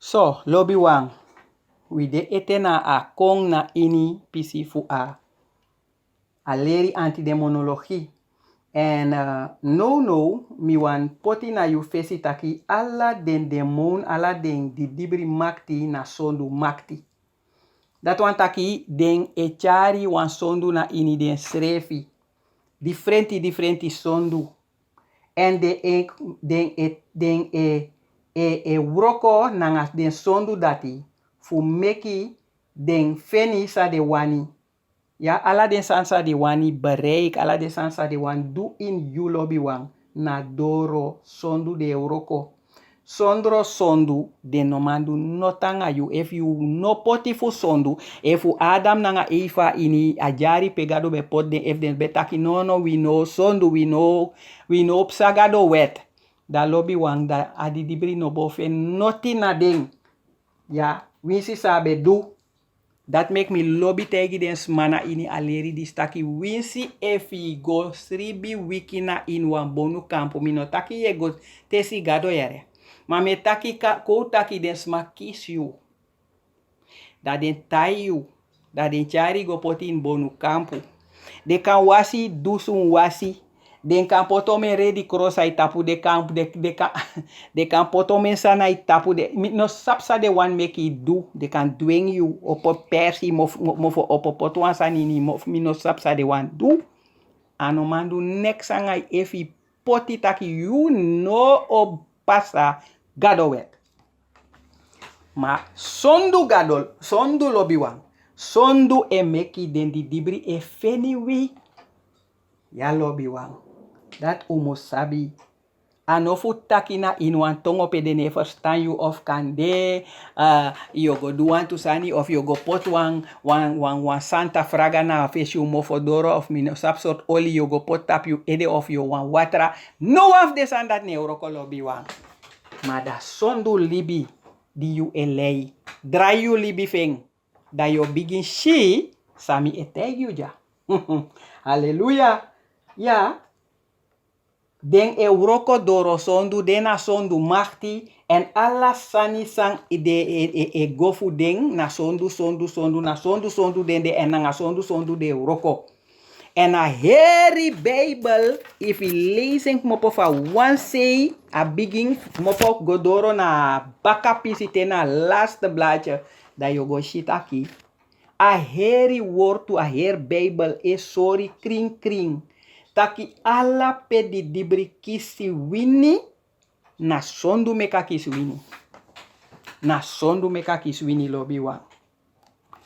So, lobby wang. We de etena a kong na ini pisi fu a leri antidemonologie. En no, mi wan poti na you fesi taki alla den demon, alla den di dibri makti na sondu makti. Dat wan taki den echari wan sondu na ini den srefi. Differenti sondu. En den wroko nanga den sondu dati fu meki den feni sa de wani. Ja, ala den sansa de wani bereik, ala den sansa de wan do in you lobby wan na doro sondu de wroko. Sondro sondu de nomandu notanga you if you no poti fu sondu if you Adam nanga Eva ini ajari pegado be pot de if den betaki no we know sondu we know psagado wet da lobby wang da adi dibri no bofe noti na ding ya winsi sabe do that make me lobby tegi den smana ini aleri di staki winsi efi go sribi wiki na in wan bonu kampo mino taki ye go tesi gado yere. Maar me taki ko taki den sma kiss you. Dat den tai you. Dat den chari go poti in bonu kampu. De kan wasi dusun wasi. Den kan poto men ready cross ay tapu de kan poto men sana ay tapu de no sapsa de one make it do. De kan dwing you opo persi mofo opo poto wan sanini mi no sapsa de one do. Ano mandu next sangay efi poti taki you no o pasa gado wet. Ma sondu gadol, sondu lobby wan. Sondu e meki den di dibri e feniwi. Ya lobby wan. Dat umo sabi. Anofu takina in wan tongo pe den e verstaan you of kande. You go do wan to sani of you go pot wan santa fraga na face you mofodoro of mino sapsort oli you go pot tap you ede of you wan watra. No of this and that neuroko lobby wan. Maar dat sondu libi di you elei. Dry you libi feng. Da you begin she sami eteg you ja. Hallelujah. Ja. Den euroko doro sondu dena sondu machti en alla sani sang e gofu den na sondu na sondu den de en na sondu de euroko. En a heri Bijbel, if je lezen mopo fa one say, a begin mopo godoro na baka pisite na laatste blaadje, da je go shitaki. A heri woord to a her Bijbel is sorry kring. Taki ala pe di dibri kisi wini, na sondu meka kisi wini. Na sondu meka kisi wini lobby wan.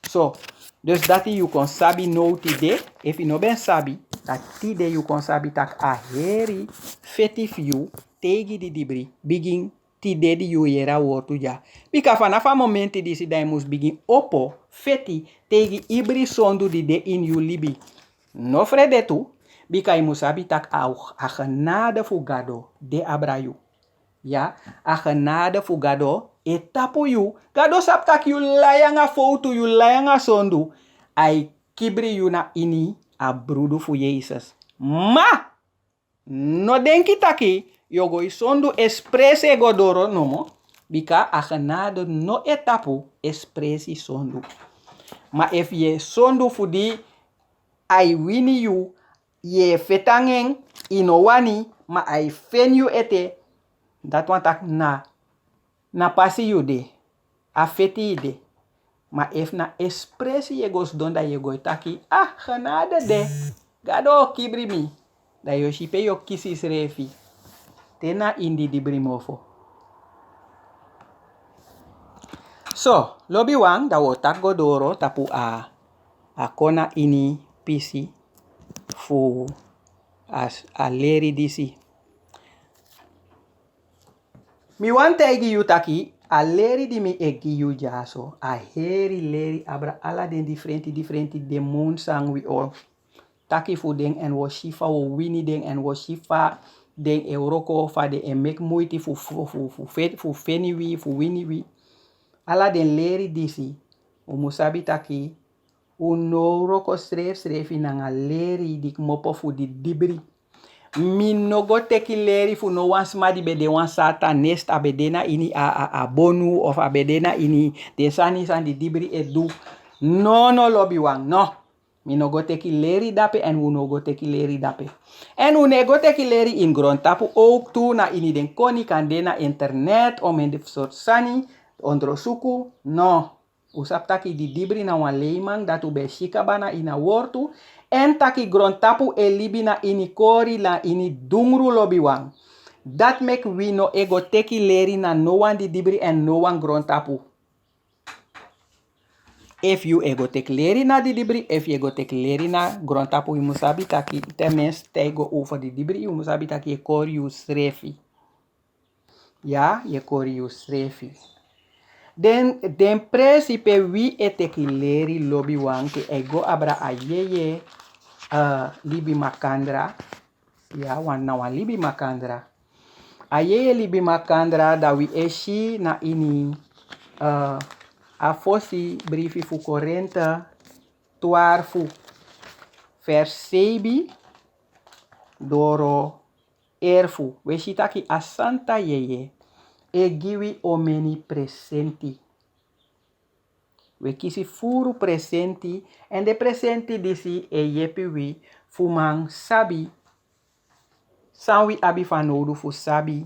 So, dus dat you kon sabi no tide, if you no ben sabi, dat tide you kon sabi tak a heri fetif you tegi di dibri, begin tide di you yera wortu ja. Bika vanaf a momenti di si dai mus begin opo, feti, tegi ibri sondu di de in you libi. No frede tu, bika you sabi tak a genade fugado de abrayu. Ja, a genade fugado etapu you. Gado sap tak you layanga foto you layanga sondu. Ai kibri you na ini a brudu fu Jesus. Ma no denki taki yogo sondu espresse godoro nomo. Bika a genade no etapu espressi sondu. Ma if ye sondu fu di ai wini you ye fetangen inowani ma ai fen you ete. Dat want tak na pasi you de. A feti de. Ma if na espressi ye gos donda ye go taki. Genade de. Gado kibri mi. Da yo shipe yo kisis refi. Tena indi dibri mofo. So, lobby wang da wo tak godoro tapu a kona ini pisi fu a leri disi. Mi wan tegi you taki, a leri di mi egi you jaso, a heri leri abra ala den differenti demon sang we all. Taki fu den en wo shifa wo wini den en wo shifa den euroko fa de en make moeite fu feni wi, fu wini wi. Ala den leri disi, o musabi taki, o no roko strefi nanga leri dik mopo fu di dibri. Mi no go teki leri fu no wan sma di bede wan satanist abedena ini a bonu of abedena ini de sani san di dibri edu. No lobby wang, no. Mi no go teki leri dape en wu no go teki leri dape. En wu ne go teki leri in grondtapu ook tu na ini den koni kan de na internet om en de soort sani ondro suku, no. Usap taki di dibri na wan leimang datu be shika bana ina wortu en taki grondtapu e libi na ini kori la ini dungru lobby wang. That make we no ego teki leri na no one di dibri en no one grondtapu. If you ego tek leri na di dibri, if you ego tek leri na grondtapu, you musabi taki temes tego over di dibri, you musabi taki e kori you srefi. Ja, je kori you srefi. Den principe we tek leri lobby wang ke ego abra ayeye libi makandra. Ja, wan na wan libi makandra. Ayeye libi makandra da we eshi na ini a fosi briefi fu corrente tuar fu versebi doro erfu. We shitaki a santa yeye e giwi omeni presenti. We kisi furu presenti en de presenti disi e yepi wi fu man sabi. San wi abi fanodu fu sabi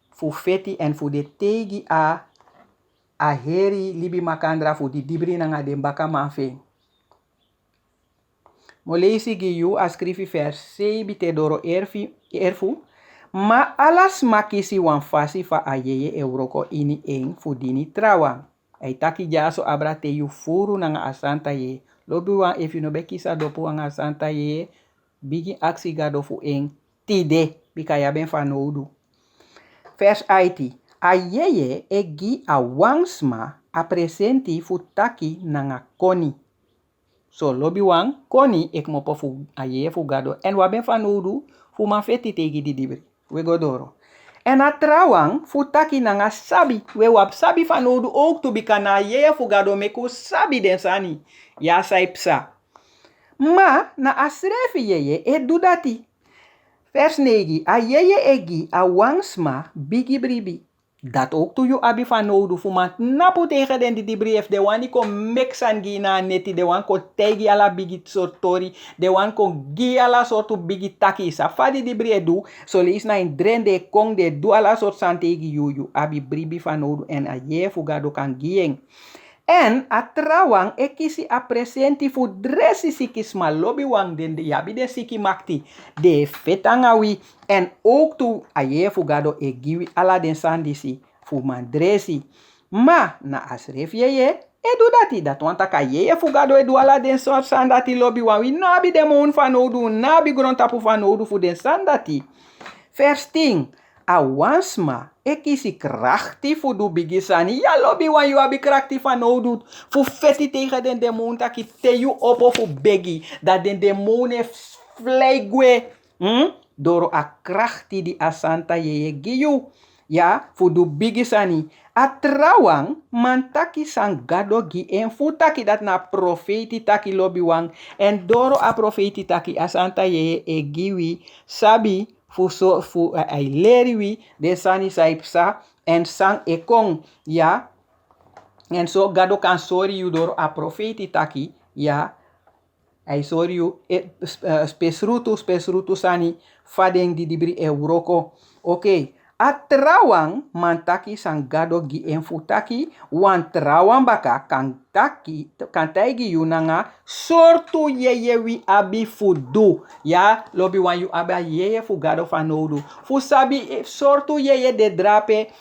fu feti en fu de tegi a heri libi makandra fu di dibri na nga de mbaka manfe. Molesi gi yu a skrifi versebi te doro erfu. Ma alas makisi wan fasi fa ayeye euroko ini en fu dini trawan. Ay taki jaso abra te yu furu na nga asanta ye. Lobi wan if you no be kisa dopu wan asanta ye. Bigi aksi gado fu en tide. Bika ya ben fanodu. Vers IT. Ayeye e gi a wangsma a presenti fu taki na nga koni. So lobi wang koni ek mopo fu ayeye fu gado. En waben fanodu fu man feti tegi di dibri. We godoro. En a trawang fu taki na nga sabi. We wap sabi fanodu ook tu bika na ayeye fu gado meku sabi den sani. Ya saipsa. Ma na asrefi yeye e dudati. Vers 9. Ayeye egi a wangsma bigi bribi. Dat ook tu yu abi fanodu fu man napu tegen den di brief. De wan ko meksan gi na neti. De wan ko tegi ala bigi sortori. De wan ko gi ala sortu bigi taki. Sa fadi di brie du. So le is na in dren de kong de du ala sort santegi yu abi bribi fanodu. En ayeye fu gado kan gieng. En a trawang e kisi a presenti fu dresi sikisma lobi wang den de yabi de siki makti. De fetangawi en ook tu aye fu gado e giwi ala den sandisi fu man dresi. Ma na asref yeye e du dati dat wanta ka yeye fu gado e du ala den sort sandati lobi wang. Wi nabi de moun fanodu, nabi grontapu fanodu fu den sandati. Vers 10. A wansma e kisi krachti fu du bigisani. Ja lobi wan yu abi krachti van nodu. Fu feti tegen den demon taki te yu opo fu begi. Dat den demon e flegwe. Doro a krachti di asanta yeye giyu. Ja, fu du bigisani. A trawang man taki san gado gi en fu taki dat na profeti taki lobi wan. En doro a profeti taki asanta yeye e giwi sabi. Fu ay leri wi de sani saipsa en sang ekong ya en so gado kan sori yu doro a profeti taki ya ay sori yu spesrutu sani fadeng di dibri euroko. Okay. A trawang man taki sang gado gi en fu taki wan trawang baka kan taigi yu nanga sortu yeye wi abi fu du. Ya lobi wan yu abi yeye fu gado fanodu. Fu sabi sortu yeye de drape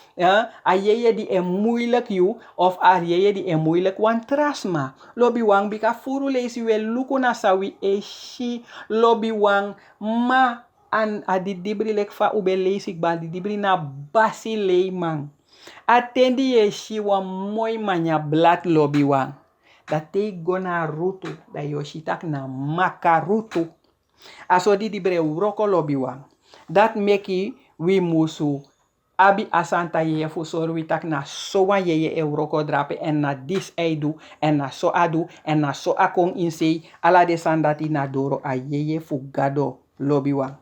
a yeye di e moeilijk yu of a yeye di e moeilijk wan trasma. Lobi wan bika furu leisi we luku na sawi e shi lobi wan ma an a di dibri lek fa ube leisik bal di dibri na basi leimang. Atendi ye shi wa moi manya blat lobi wang. Dat te gona rutu. Da yoshitak na makarutu. Aso di dibre uroko lobi wang. Dat meki wi musu. Abi asanta ye fu soru witak na soa ye euroko drape en na dis eidu en na so adu en na so akong insei ala de sandati na doro a ye fu gado lobi wang.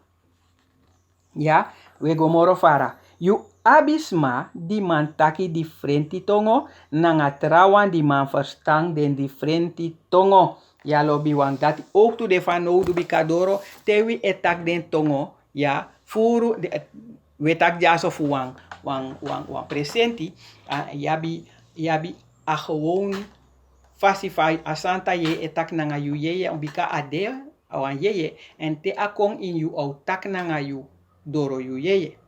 Ya, we go moro fara. You abisma di man taki differenti tongo, nanga trawan di man verstaan den differenti tongo. Ja, lobby wang dat ook to de van no du bikadoro, te we etak den tongo, ja, furu, we tak jaso fu wang presenti, yabi a gewoon fasify asanta ye etak nanga yu yeye umbika ade awan yeye en te akong in yu au tak nanga yu doro yu yeye.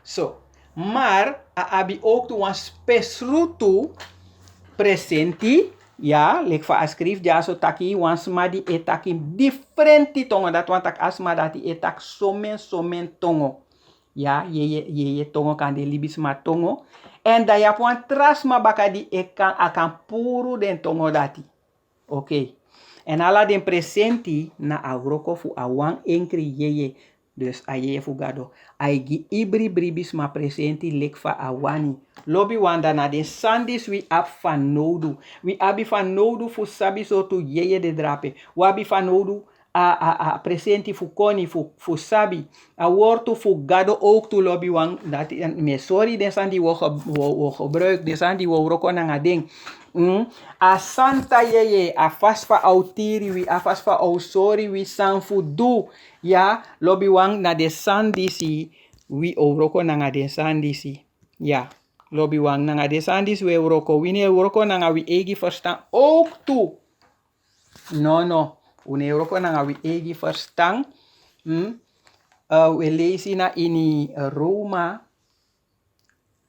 So, maar a abi ook to wan spesrutu presenti, ja, lek fa askrif ja so taki wan smadi etaki differenti tongo dat wan tak asma dati etak somen tongo. Ja, ye tongo kan de libis ma tongo. En da ya wan trasma bakadi akan puru den tongo dati. Oké. En ala den presenti na agroko fu awang enkri yeye. Dus a yeye fugado. Aigi ibri bribis ma presenti lek fa awani. Lobi wanda na den sandis we ap fan nodu. We abi fan nodu fu sabi so tu yeye de drape. Wabi fan nodu a presenti fu koni fu sabi. A wortu fu gado ook tu lobi wang. Dat me sorry den sandi wo gebruik. Den sandi wo roko na nga ding. A santa yeye a fasfa autiri wi a fasfa ausori wi sanfu du ya lobi wang na de sandisi wi oroko nanga de sandisi ya lobi wang nanga de sandis we oroko wini oroko nanga wi egi verstaan ook toe no une oroko nanga wi egi verstaan we lezen na ini Roma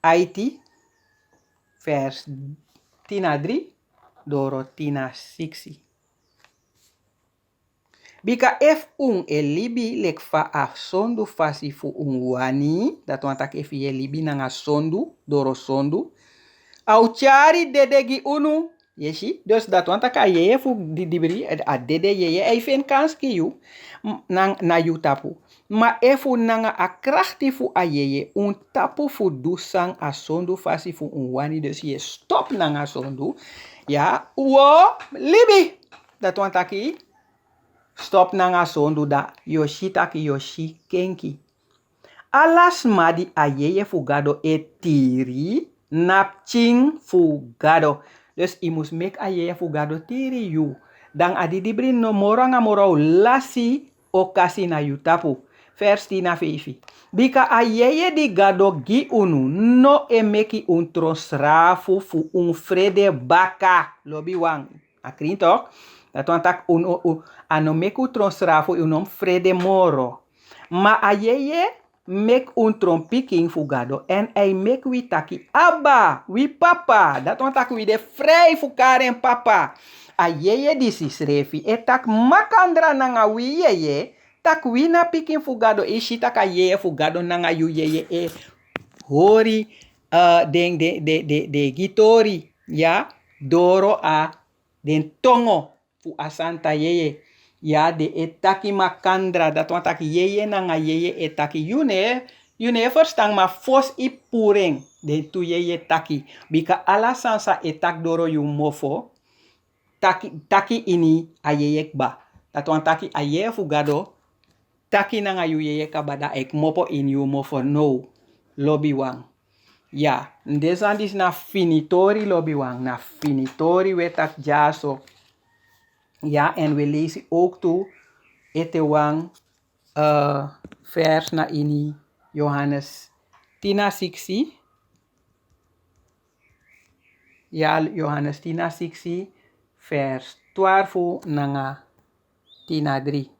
IT vers 10:3 doro 10:6. Bika if libi lek fa a sondu fasi fu wani, dat want tak if libi nanga sondu, doro sondu. Au chari dedegi unu, yeshi, dus dat want tak a yeye fu dibri, a dede yeye, even kans ki you, na you tapu. Ma efu nanga a krachti fu a yeye, un tapu fu dusang a sondu fasi fu wani, dus ye stop nanga sondu. Ja, libi, dat want taki, stop nanga sondu da yoshi taki yoshi kenki. Alas madi ayeye fugado tiri napching fugado. Dus i mus make ayeye fugado tiri you. Dan adi dibri no moranga morau lasi okasi na yutapu. Vers 10:5. Bika ayeye di gado gi unu no emeki un tronsrafu fu un frede baka. Lobi wang. Akrin tok? Dat want tak anomeku tronsrafu unom frede moro. Ma ayeye make un trompiking fugado en ay make wi taki abba, wi papa. Dat want tak wi de vrij fukaren papa. Ayeye disi srefi etak makandra nanga wi yeye tak wi na piking fugado ishi tak ayeye fugado nanga yu yeye hori de gitori ya doro a den tongo fu asanta yeye ya de etaki makandra dat want tak yeye nanga yeye etaki yune verstaan ma fos i puring de tu yeye taki bika ala sansa etak doro yu mofo taki ini ayeye ba dat want taki ayeye fugado taki nanga yu yeye kabada ek mopo in yu mofo no lobi wang ya ndesandis na finitori lobi wang na finitori wetak jaso. Ja, en we lezen ook toe etewang vers na ini Johannes 10:6. Ja, Johannes 10:6 vers 12 nanga 10:3.